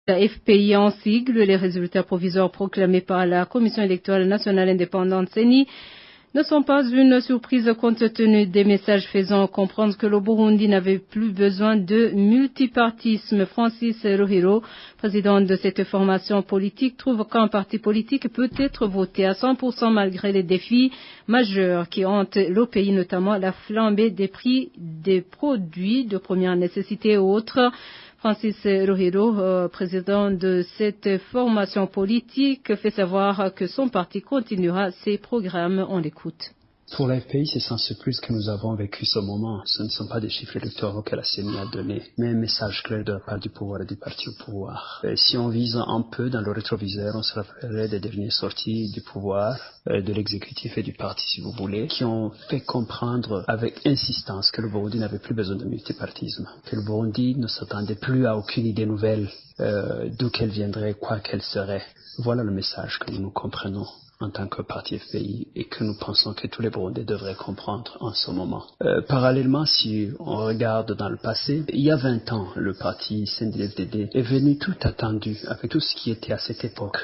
La FPI en sigle, les résultats provisoires proclamés par la Commission électorale nationale indépendante CENI ne sont pas une surprise compte tenu des messages faisant comprendre que le Burundi n'avait plus besoin de multipartisme. Francis Rohiro, président de cette formation politique, trouve qu'un parti politique peut être voté à 100% malgré les défis majeurs qui hantent le pays, notamment la flambée des prix des produits de première nécessité et autres. Francis Rohiro, président de cette formation politique, fait savoir que son parti continuera ses programmes. On l'écoute. Pour la FPI, c'est sans surprise que nous avons vécu ce moment. Ce ne sont pas des chiffres électoraux que la CENI a donnés, mais un message clair de la part du pouvoir et du parti au pouvoir. Et si on vise un peu dans le rétroviseur, on se rappellerait des dernières sorties du pouvoir, de l'exécutif et du parti, si vous voulez, qui ont fait comprendre avec insistance que le Burundi n'avait plus besoin de multipartisme, que le Burundi ne s'attendait plus à aucune idée nouvelle, d'où qu'elle viendrait, quoi qu'elle serait. Voilà le message que nous comprenons en tant que parti FPI et que nous pensons que tous les Burundais devraient comprendre en ce moment. Parallèlement, si on regarde dans le passé, il y a 20 ans, le parti CNDD-FDD est venu tout attendu avec tout ce qui était à cette époque.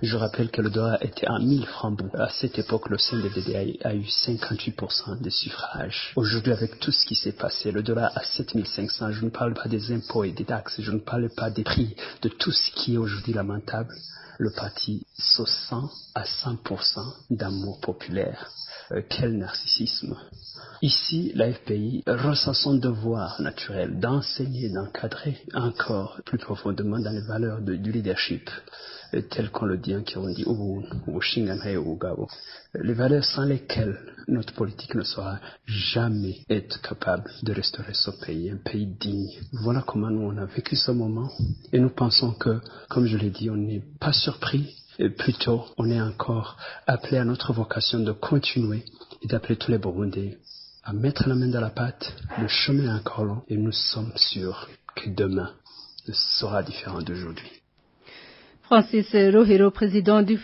Je rappelle que le dollar était à 1000 francs. À cette époque, le CNDD-FDD a eu 58% des suffrages. Aujourd'hui, avec tout ce qui s'est passé, le dollar à 7500, je ne parle pas des impôts et des taxes, je ne parle pas des prix, de tout ce qui est aujourd'hui lamentable. Le parti se sent à 100% d'amour populaire. Quel narcissisme! Ici, la FPI ressent son devoir naturel d'enseigner, d'encadrer encore plus profondément dans les valeurs du leadership, telles qu'on le dit en Kirundi, ou Shinganhae ou Gabo. Les valeurs sans lesquelles notre politique ne saura jamais être capable de restaurer ce pays, un pays digne. Voilà comment nous on a vécu ce moment et nous pensons que, comme je l'ai dit, on n'est pas surpris. Et plutôt, on est encore appelé à notre vocation de continuer et d'appeler tous les Burundais à mettre la main dans la pâte. Le chemin est encore long et nous sommes sûrs que demain sera différent d'aujourd'hui. Francis Rohiro, président du